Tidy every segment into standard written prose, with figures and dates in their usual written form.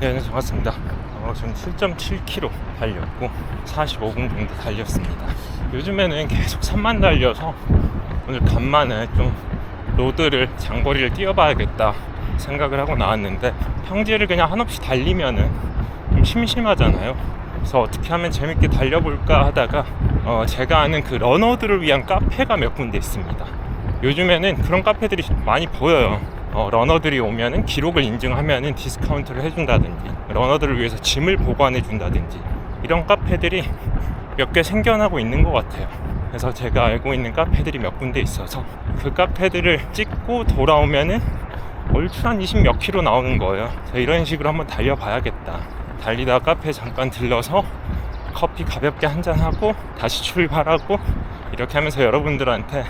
네, 반갑습니다. 저는 7.7km 달렸고 45분 정도 달렸습니다. 요즘에는 계속 산만 달려서 오늘 간만에 좀 로드를 장거리를 뛰어봐야겠다 생각을 하고 나왔는데, 평지를 그냥 한없이 달리면은 좀 심심하잖아요. 그래서 어떻게 하면 재밌게 달려볼까 하다가 제가 아는 그 러너들을 위한 카페가 몇 군데 있습니다. 요즘에는 그런 카페들이 많이 보여요. 러너들이 오면은 기록을 인증하면은 디스카운트를 해준다든지, 러너들을 위해서 짐을 보관해 준다든지, 이런 카페들이 몇 개 생겨나고 있는 것 같아요. 그래서 제가 알고 있는 카페들이 몇 군데 있어서 그 카페들을 찍고 돌아오면은 얼추 한 20몇 킬로 나오는 거예요. 제가 이런 식으로 한번 달려봐야겠다. 달리다가 카페 잠깐 들러서 커피 가볍게 한잔하고 다시 출발하고, 이렇게 하면서 여러분들한테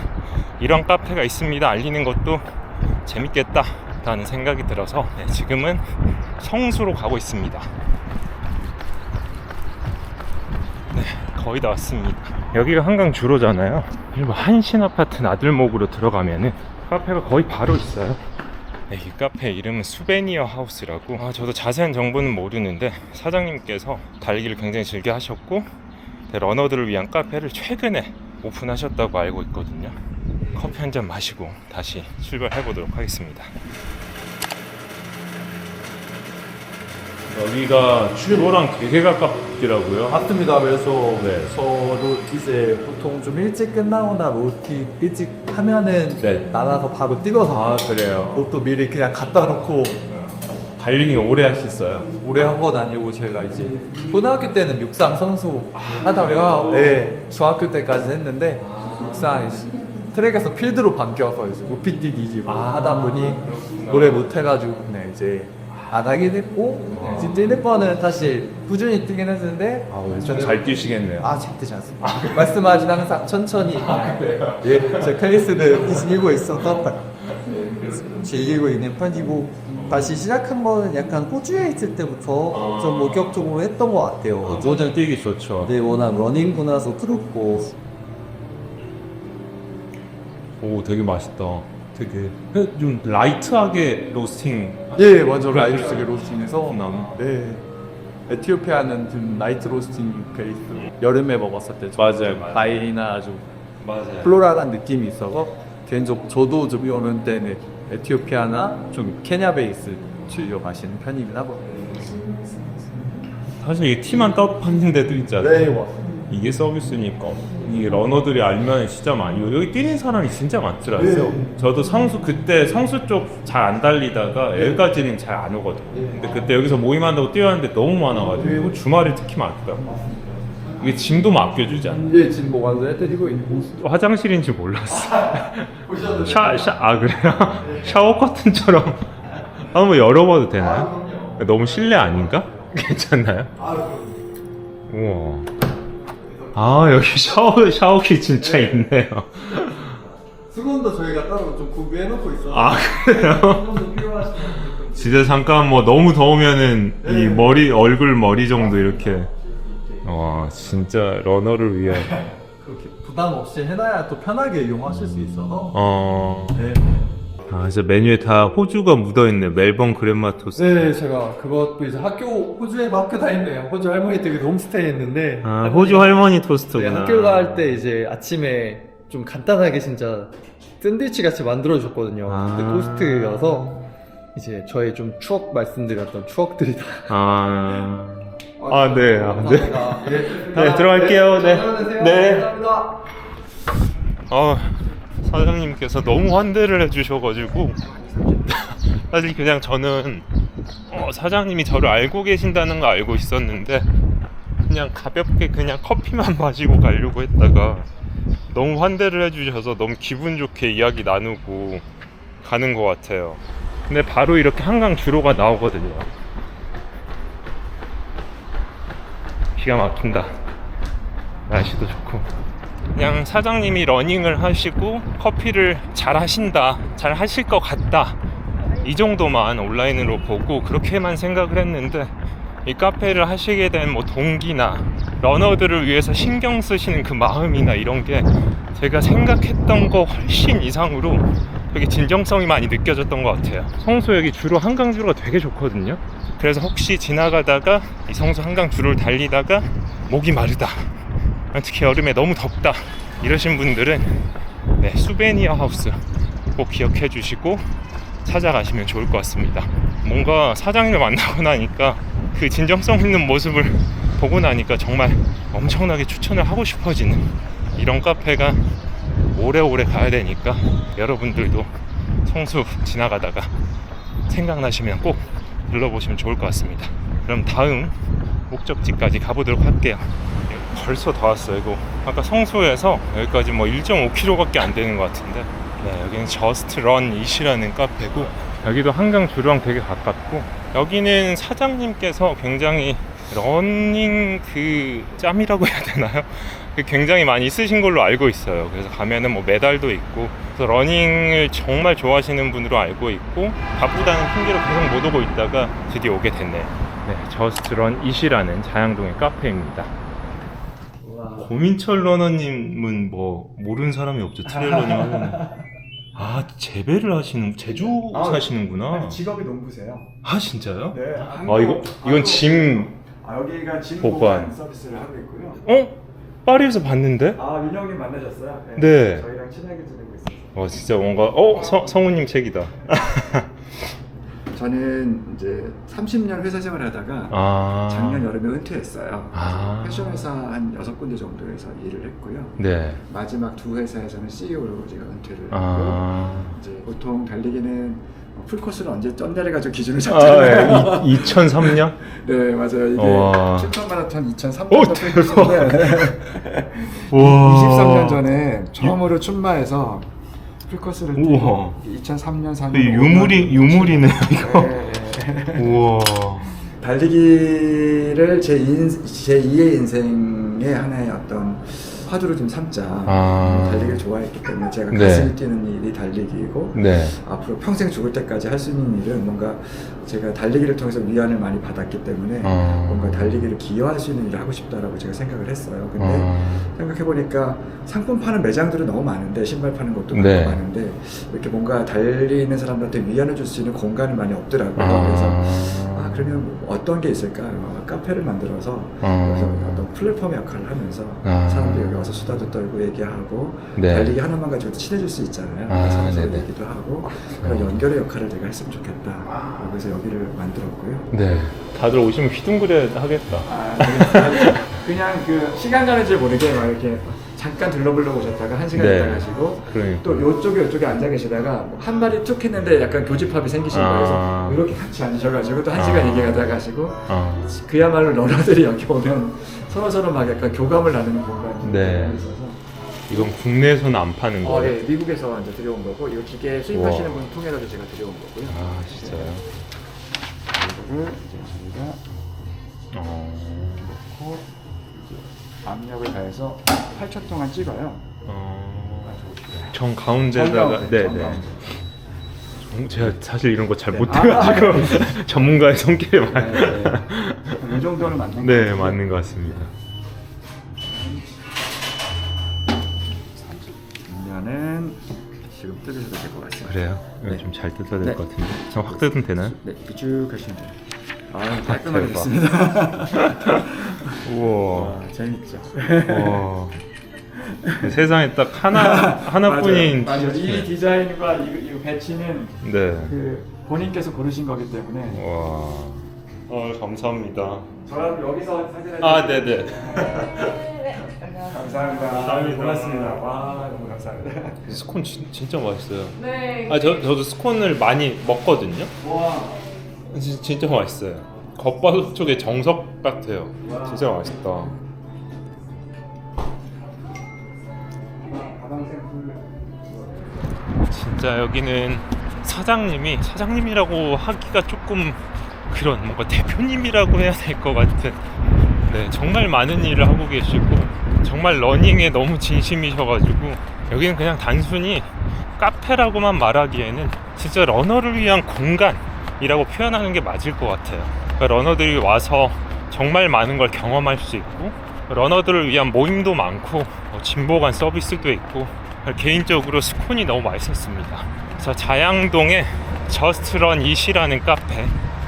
이런 카페가 있습니다 알리는 것도 재밌겠다 라는 생각이 들어서 지금은 성수로 가고 있습니다. 네, 거의 다 왔습니다. 여기가 한강 주로잖아요. 그리고 한신아파트 나들목으로 들어가면은 카페가 거의 바로 있어요. 네, 이 카페 이름은 수베니어 하우스라고, 저도 자세한 정보는 모르는데 사장님께서 달리기를 굉장히 즐겨 하셨고 러너들을 위한 카페를 최근에 오픈하셨다고 알고 있거든요. 커피 한 잔 마시고 다시 출발해 보도록 하겠습니다. 여기가 출로랑 되게 가깝더라고요. 맞습니다. 그래서 네. 저도 이제 보통 좀 일찍 끝나거나 로티 일찍 하면은 네. 나가서 바로 뛰어서 그래요. 옷도 미리 그냥 갖다 놓고. 달리기 오래 하셨어요? 오래 한 건 아니고 제가 이제 고등학교 때는 육상 선수 하다가 중학교 때까지 했는데 육상 트랙에서 필드로 바뀌어서 이제 높이뛰기 이제 하다 보니 오래 못 해가지고 이제 안 하게 됐고, 진짜 1번은 사실 꾸준히 뛰긴 했는데 좀 잘 뛰시겠네요. 잘 뛰지 않습니다. 말씀하신 항상 천천히 제 페이스를 이기고 있어서 즐기고 있는 편이고, 다시 시작한 거는 약간 호주에 있을 때부터 좀 본격적으로 했던 것 같아요. 조정 뛰기 좋죠. 네, 워낙 러닝 문화도 그렇고. 오, 되게 맛있다. 되게 좀 라이트하게 로스팅. 네, 맞아. 라이트 로스팅에서 나무. 네, 에티오피아는 좀 라이트 로스팅 베이스. 여름에 먹었을 때 맞아요. 과일이나 아주 맞아요. 플로랄한 느낌이 있어서 개인적으로 저도 좀 여름 때는 에티오피아나 좀 케냐 베이스 즐겨 마시는 편이긴 하거든요. 사실 이 티만 따로 파는 데도 있잖아요. 네, 맞습니다. 이게 서비스니까. 이 러너들이 알면 진짜 많이, 여기 뛰는 사람이 진짜 많더라고요. 저도 그때 성수 쪽 잘 안 달리다가 여기까지는 잘 안 오거든요. 근데 그때 여기서 모임한다고 뛰었는데 너무 많아가지고 주말에 특히 많더라고요. 이게 짐도 맡겨주지 않나? 예, 지금 뭐 완전 해드리고 있는 모습. 화장실인지 몰랐어. 그래요? 샤워 커튼처럼 한번 열어봐도 되나요? 너무 실내 아닌가? 괜찮나요? 우와. 여기 샤워기 진짜 있네요. 수건도 저희가 따로 좀 구비해놓고 있어서. 그래요? 진짜 잠깐 너무 더우면은 이 얼굴 머리 정도 이렇게. 와, 진짜 러너를 위해. 그렇게 부담 없이 해놔야 또 편하게 이용하실 수 있어서. 네. 진짜 메뉴에 다 호주가 묻어있네. 멜번 그랜마 토스트. 네, 제가 그것도 이제 호주에 학교 다니는데 호주 할머니들이 홈스테이 했는데. 호주 할머니 토스트구나. 네, 학교 갈 때 이제 아침에 좀 간단하게 진짜 샌드위치 같이 만들어 줬거든요. 근데 토스트여서 이제 저의 좀 추억 말씀드렸던 추억들이 다. 네. 네, 들어갈게요. 네. 감사합니다. 사장님께서 너무 환대를 해주셔가지고 사실 그냥 저는 사장님이 저를 알고 계신다는 거 알고 있었는데 그냥 가볍게 그냥 커피만 마시고 가려고 했다가 너무 환대를 해주셔서 너무 기분 좋게 이야기 나누고 가는 것 같아요. 근데 바로 이렇게 한강 주로가 나오거든요. 기가 막힌다. 날씨도 좋고. 그냥 사장님이 러닝을 하시고 커피를 잘 하신다, 잘 하실 것 같다, 이 정도만 온라인으로 보고 그렇게만 생각을 했는데, 이 카페를 하시게 된 동기나 러너들을 위해서 신경 쓰시는 그 마음이나 이런 게 제가 생각했던 거 훨씬 이상으로 되게 진정성이 많이 느껴졌던 것 같아요. 성수 여기 주로 한강 주로가 되게 좋거든요. 그래서 혹시 지나가다가 이 성수 한강 주로를 달리다가 목이 마르다, 특히 여름에 너무 덥다 이러신 분들은 네, 수베니어 하우스 꼭 기억해 주시고 찾아가시면 좋을 것 같습니다. 뭔가 사장님을 만나고 나니까 그 진정성 있는 모습을 보고 나니까 정말 엄청나게 추천을 하고 싶어지는 이런 카페가 오래오래 가야 되니까 여러분들도 성수 지나가다가 생각나시면 꼭 눌러보시면 좋을 것 같습니다. 그럼 다음 목적지까지 가보도록 할게요. 벌써 다 왔어요. 이거 아까 성수에서 여기까지 뭐 1.5km밖에 안 되는 것 같은데, 네, 여기는 Just Run It이라는 카페고, 여기도 한강 주로랑 되게 가깝고, 여기는 사장님께서 굉장히 러닝 그 짬이라고 해야 되나요? 굉장히 많이 쓰신 걸로 알고 있어요. 그래서 가면은 뭐 메달도 있고, 그래서 러닝을 정말 좋아하시는 분으로 알고 있고, 바쁘다는 핑계로 계속 못 오고 있다가 드디어 오게 됐네요. 네, Just Run It이라는 자양동의 카페입니다. 고민철 러너님은 뭐 모르는 사람이 없죠. 트레일 러닝 하면. 아, 재배를 하시는, 제주 사시는구나. 직업이 농부세요. 아, 진짜요? 네. 이건 짐. 여기가 짐 보관. 보관 서비스를 하고 있고요. 어? 파리에서 봤는데? 윤영님 만나셨어요? 네. 저희랑 친하게 지내고 있어요. 진짜 뭔가 성우님 책이다. 저는 이제 30년 회사 생활하다가 작년 여름에 은퇴했어요. 패션 회사 한 6군데 정도에서 일을 했고요. 네. 마지막 2회사에서는 CEO로 제가 은퇴를 했고, 이제 보통 달리기는 풀코스를 언제 쩐다해가지고 기준을 잡잖아요. 2003년? 네, 맞아요. 이게 와. 슈퍼 마라톤 2003년도 풀코스인데 23년 전에 처음으로 춘마에서 풀코스를 뛰고 2003년 4년 유물이네요, 이거. 네. 우와. 달리기를 제 2의 인생의 하나의 어떤 화두로 좀 삼자. 달리기를 좋아했기 때문에 제가 가슴이 뛰는 일이 달리기이고, 앞으로 평생 죽을 때까지 할 수 있는 일은 뭔가 제가 달리기를 통해서 위안을 많이 받았기 때문에 뭔가 달리기를 기여할 수 있는 일을 하고 싶다라고 제가 생각을 했어요. 근데 생각해보니까 상품 파는 매장들은 너무 많은데, 신발 파는 것도 너무 많은데, 이렇게 뭔가 달리는 사람들한테 위안을 줄 수 있는 공간이 많이 없더라고요. 그래서 그러면 어떤 게 있을까? 카페를 만들어서 그래서 어떤 플랫폼 역할을 하면서 사람들이 여기 와서 수다도 떨고 얘기하고 달리기 하나만 가지고도 친해질 수 있잖아요. 서로 얘기도 하고 그런 연결의 역할을 내가 했으면 좋겠다. 그래서 여기를 만들었고요. 네. 다들 오시면 휘둥그레 하겠다. 그냥 그 시간 가는 줄 모르게 막 이렇게 잠깐 둘러보려고 오셨다가 1시간 있다 가시고, 또 요쪽에 앉아 계시다가 한 마리 툭 했는데 약간 교집합이 생기신 거예요. 그래서 이렇게 같이 앉으셔가지고 또 1시간 얘기하다 가시고, 그야말로 러너들이 여기 오면 서로 막 약간 교감을 나누는 공간이 있어서. 이건 국내에서는 안 파는 거예요? 네, 미국에서 이제 들여온 거고, 이거 기계 수입하시는 분 통해서 제가 들여온 거고요. 진짜요? 이거를 이제 저희가 넣고 압력을 가해서 8초 동안 찍어요. 정 가운데다가 가운데. 제가 사실 이런 거 잘 못해가지고 전문가의 손길에 이 정도는 맞는 것 네, 같아요. 맞는 것 같습니다. 면 지금 뜯으셔도 될 것 같습니다. 그래요? 좀 잘 뜯어야 될 것 같은데. 확 뜯으면 되나요? 네, 쭉 하시면 돼요. 깔끔하게 됐습니다. 우와. 재밌죠. 와. 세상에 딱 하나뿐인. 맞아요. 이 디자인과 이 배치는 그 본인께서 고르신 거기 때문에. 와. 감사합니다. 저랑 여기서 사진을. 네네. 감사합니다. 고맙습니다. 와, 너무 감사합니다. 스콘 진짜 맛있어요. 네. 저도 스콘을 많이 먹거든요. 와. 진짜 맛있어요. 겉바속 쪽에 정석 같아요. 진짜 맛있다. 진짜 여기는 사장님이라고 하기가 조금 그런 뭔가 대표님이라고 해야 될 것 같은, 정말 많은 일을 하고 계시고 정말 러닝에 너무 진심이셔가지고, 여기는 그냥 단순히 카페라고만 말하기에는 진짜 러너를 위한 공간이라고 표현하는 게 맞을 것 같아요. 그러니까 러너들이 와서 정말 많은 걸 경험할 수 있고, 러너들을 위한 모임도 많고, 진보관 서비스도 있고, 개인적으로 스콘이 너무 맛있었습니다. 그래서 자양동에 저스트런 이시라는 카페,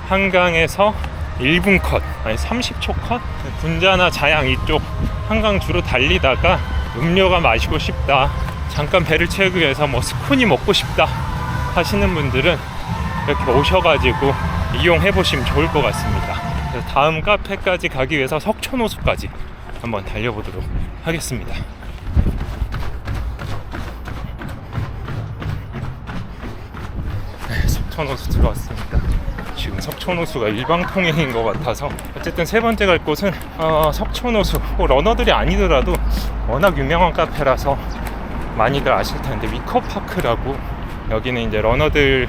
한강에서 1분 컷, 아니 30초 컷? 군자나 자양 이쪽 한강 주로 달리다가 음료가 마시고 싶다, 잠깐 배를 채우기 위해서 뭐 스콘이 먹고 싶다 하시는 분들은 이렇게 오셔가지고 이용해 보시면 좋을 것 같습니다. 그래서 다음 카페까지 가기 위해서 석촌호수까지 한번 달려보도록 하겠습니다. 네, 석촌호수 들어왔습니다. 지금 석촌호수가 일방통행인 것 같아서 어쨌든 세 번째 갈 곳은 석촌호수. 뭐 러너들이 아니더라도 워낙 유명한 카페라서 많이들 아실 텐데, 위커파크라고, 여기는 이제 러너들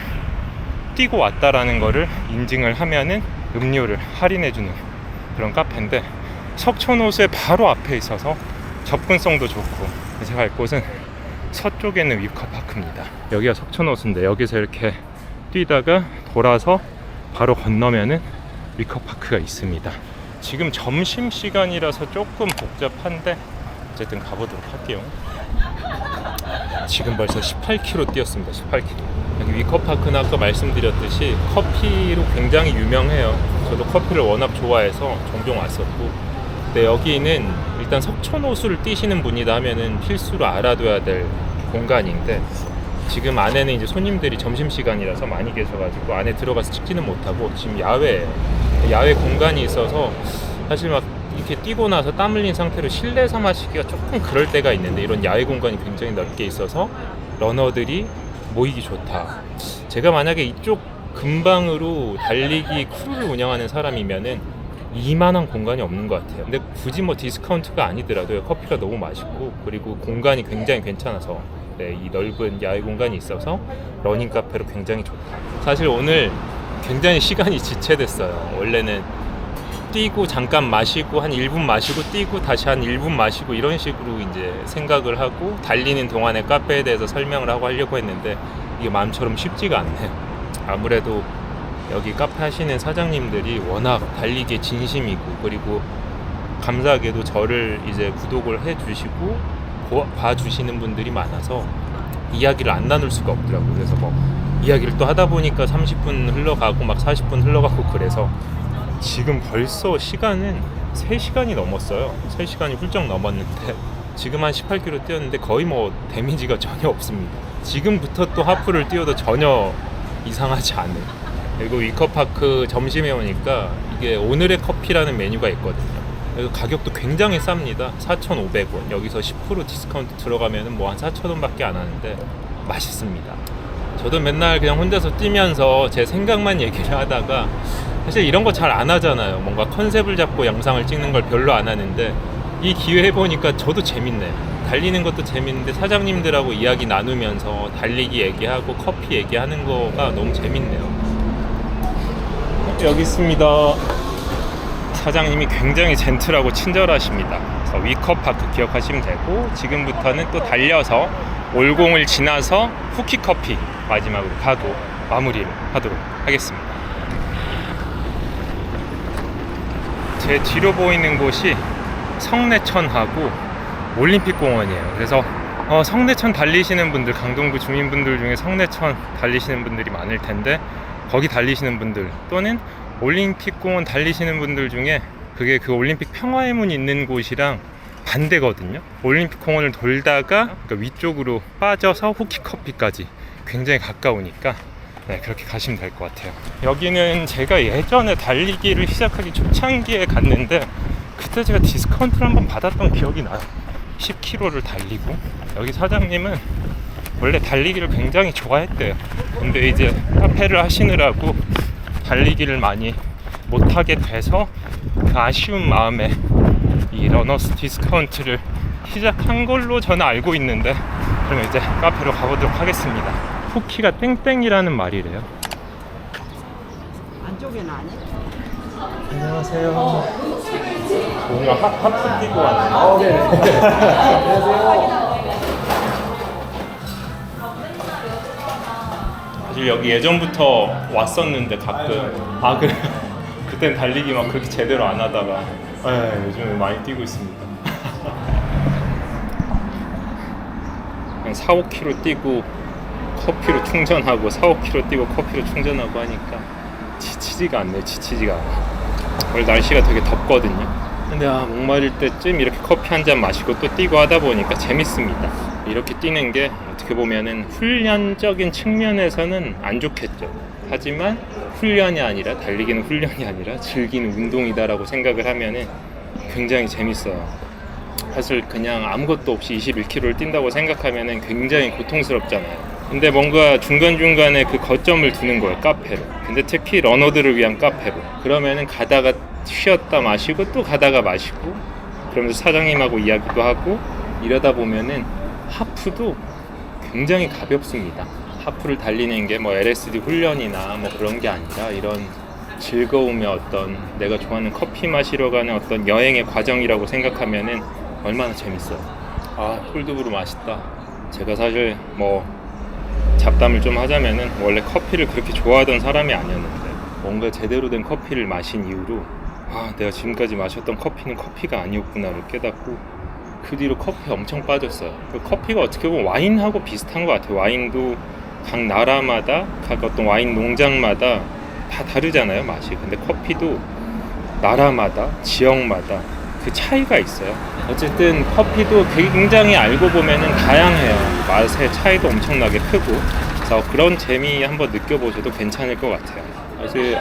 뛰고 왔다라는 거를 인증을 하면은 음료를 할인해주는 그런 카페인데, 석촌호수의 바로 앞에 있어서 접근성도 좋고, 제가 갈 곳은 서쪽에 있는 위커파크입니다. 여기가 석촌호수인데, 여기서 이렇게 뛰다가 돌아서 바로 건너면은 위커파크가 있습니다. 지금 점심시간이라서 조금 복잡한데 어쨌든 가보도록 할게요. 지금 벌써 18km 뛰었습니다. 18km. 여기 위커파크는 아까 말씀드렸듯이 커피로 굉장히 유명해요. 저도 커피를 워낙 좋아해서 종종 왔었고, 근데 여기는 일단 석촌호수를 뛰시는 분이다 하면은 필수로 알아둬야 될 공간인데, 지금 안에는 이제 손님들이 점심시간이라서 많이 계셔가지고 안에 들어가서 찍지는 못하고, 지금 야외 공간이 있어서 사실 막 이렇게 뛰고 나서 땀 흘린 상태로 실내에서 마시기가 조금 그럴 때가 있는데, 이런 야외 공간이 굉장히 넓게 있어서 러너들이 모이기 좋다. 제가 만약에 이쪽 근방으로 달리기 크루를 운영하는 사람이면은 이만한 공간이 없는 것 같아요. 근데 굳이 뭐 디스카운트가 아니더라도 커피가 너무 맛있고, 그리고 공간이 굉장히 괜찮아서, 네, 이 넓은 야외 공간이 있어서 러닝 카페로 굉장히 좋다. 사실 오늘 굉장히 시간이 지체됐어요. 원래는 뛰고 잠깐 마시고 한 1분 마시고 뛰고 다시 한 1분 마시고 이런 식으로 이제 생각을 하고 달리는 동안에 카페에 대해서 설명을 하고 하려고 했는데, 이게 마음처럼 쉽지가 않네요. 아무래도 여기 카페 하시는 사장님들이 워낙 달리기에 진심이고, 그리고 감사하게도 저를 이제 구독을 해주시고 봐주시는 분들이 많아서 이야기를 안 나눌 수가 없더라고요. 그래서 뭐 이야기를 또 하다 보니까 30분 흘러가고 막 40분 흘러가고, 그래서 지금 벌써 시간은 3시간이 넘었어요. 3시간이 훌쩍 넘었는데 지금 한 18km 뛰었는데 거의 뭐 데미지가 전혀 없습니다. 지금부터 또 하프를 뛰어도 전혀 이상하지 않은. 그리고 위커파크 점심에 오니까 이게 오늘의 커피라는 메뉴가 있거든요. 그래서 가격도 굉장히 쌉니다. 4,500원. 여기서 10% 디스카운트 들어가면 뭐 한 4,000원밖에 안 하는데 맛있습니다. 저도 맨날 그냥 혼자서 뛰면서 제 생각만 얘기를 하다가, 사실 이런 거 잘 안 하잖아요. 뭔가 컨셉을 잡고 영상을 찍는 걸 별로 안 하는데, 이 기회 보니까 저도 재밌네요. 달리는 것도 재밌는데 사장님들하고 이야기 나누면서 달리기 얘기하고 커피 얘기하는 거가 너무 재밌네요. 여기 있습니다. 사장님이 굉장히 젠틀하고 친절하십니다. 그래서 위커파크 기억하시면 되고, 지금부터는 또 달려서 올공을 지나서 후키커피 마지막으로 가고 마무리를 하도록 하겠습니다. 제 뒤로 보이는 곳이 성내천하고 올림픽공원이에요. 그래서 성내천 달리시는 분들, 강동구 주민분들 중에 성내천 달리시는 분들이 많을 텐데, 거기 달리시는 분들 또는 올림픽공원 달리시는 분들 중에 그게 그 올림픽 평화의 문이 있는 곳이랑 반대거든요. 올림픽공원을 돌다가 그러니까 위쪽으로 빠져서 후키커피까지 굉장히 가까우니까, 네, 그렇게 가시면 될 것 같아요. 여기는 제가 예전에 달리기를 시작하기 초창기에 갔는데, 그때 제가 디스카운트를 한번 받았던 기억이 나요. 10km를 달리고. 여기 사장님은 원래 달리기를 굉장히 좋아했대요. 근데 이제 카페를 하시느라고 달리기를 많이 못하게 돼서 그 아쉬운 마음에 이 러너스 디스카운트를 시작한 걸로 저는 알고 있는데, 그러면 이제 카페로 가보도록 하겠습니다. 후키가 땡땡이라는 말이래요. 안쪽에는 아니야? 안녕하세요. 뭔가 하프 뛰고 왔네요. 네. 사실 여기 예전부터 왔었는데 가끔 그래. 그땐 달리기 막 그렇게 제대로 안 하다가 요즘에 많이 뛰고 있습니다. 한 4-5km 뛰고 커피로 충전하고 4-5km 뛰고 커피로 충전하고 하니까 지치지가 않네요. 지치지가 않아. 오늘 날씨가 되게 덥거든요. 근데 목마를 때쯤 이렇게 커피 한 잔 마시고 또 뛰고 하다 보니까 재밌습니다. 이렇게 뛰는 게 어떻게 보면은 훈련적인 측면에서는 안 좋겠죠. 하지만 훈련이 아니라, 달리기는 훈련이 아니라 즐기는 운동이다라고 생각을 하면은 굉장히 재밌어요. 사실 그냥 아무것도 없이 21km를 뛴다고 생각하면은 굉장히 고통스럽잖아요. 근데 뭔가 중간중간에 그 거점을 두는 거예요, 카페로. 근데 특히 러너들을 위한 카페로. 그러면은 가다가 쉬었다 마시고 또 가다가 마시고, 그러면서 사장님하고 이야기도 하고 이러다 보면은 하프도 굉장히 가볍습니다. 하프를 달리는 게 뭐 LSD 훈련이나 뭐 그런 게 아니라 이런 즐거움의 어떤, 내가 좋아하는 커피 마시러 가는 어떤 여행의 과정이라고 생각하면은 얼마나 재밌어요. 콜드브루 맛있다. 제가 사실 뭐 잡담을 좀 하자면은 원래 커피를 그렇게 좋아하던 사람이 아니었는데 뭔가 제대로 된 커피를 마신 이후로 내가 지금까지 마셨던 커피는 커피가 아니었구나를 깨닫고 그 뒤로 커피에 엄청 빠졌어요. 커피가 어떻게 보면 와인하고 비슷한 것 같아요. 와인도 각 나라마다, 각 어떤 와인 농장마다 다 다르잖아요, 맛이. 근데 커피도 나라마다, 지역마다 그 차이가 있어요. 어쨌든 커피도 굉장히 알고 보면은 다양해요. 맛의 차이도 엄청나게 크고. 그래서 그런 재미 한번 느껴보셔도 괜찮을 것 같아요. 사실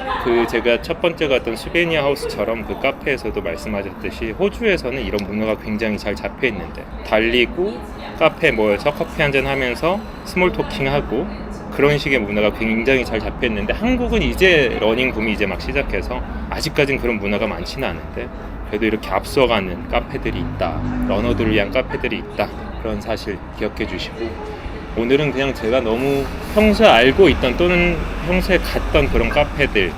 제가 첫 번째 갔던 스베니아 하우스처럼 그 카페에서도 말씀하셨듯이 호주에서는 이런 문화가 굉장히 잘 잡혀 있는데, 달리고 카페에 모여서 커피 한잔 하면서 스몰 토킹하고 그런 식의 문화가 굉장히 잘 잡혀 있는데, 한국은 이제 러닝 붐이 이제 막 시작해서 아직까진 그런 문화가 많지는 않은데 그래도 이렇게 앞서가는 카페들이 있다, 러너들을 위한 카페들이 있다, 그런 사실 기억해 주시고, 오늘은 그냥 제가 너무 평소에 알고 있던 또는 평소에 갔던 그런 카페들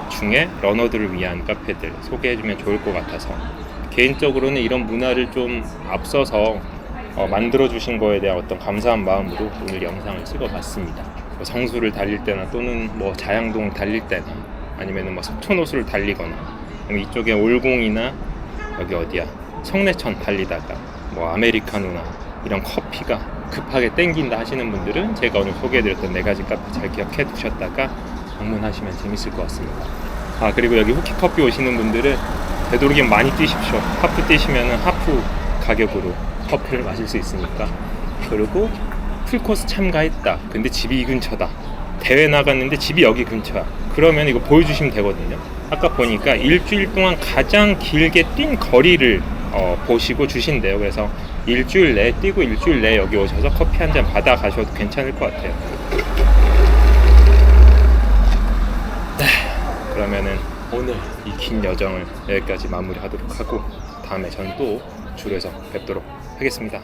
중에 러너들을 위한 카페들 소개해주면 좋을 것 같아서, 개인적으로는 이런 문화를 좀 앞서서 만들어주신 거에 대한 어떤 감사한 마음으로 오늘 영상을 찍어봤습니다. 성수를 달릴 때나 또는 뭐 자양동을 달릴 때나 아니면 뭐 석촌호수를 달리거나 이쪽에 올공이나 여기 어디야 성내천 달리다가 뭐 아메리카노나 이런 커피가 급하게 땡긴다 하시는 분들은 제가 오늘 소개해드렸던 4가지 카페 잘 기억해 두셨다가 방문하시면 재밌을 것 같습니다. 그리고 여기 후키커피 오시는 분들은 되도록이면 많이 뛰십시오. 하프 뛰시면은 하프 가격으로 커피를 마실 수 있으니까. 그리고 풀코스 참가했다, 근데 집이 이 근처다, 대회 나갔는데 집이 여기 근처야, 그러면 이거 보여주시면 되거든요. 아까 보니까 일주일 동안 가장 길게 뛴 거리를 보시고 주신대요. 그래서 일주일 내에 뛰고 일주일 내에 여기 오셔서 커피 한 잔 받아 가셔도 괜찮을 것 같아요. 그러면은 오늘 이 긴 여정을 여기까지 마무리하도록 하고, 다음에 저는 또 줄에서 뵙도록 하겠습니다.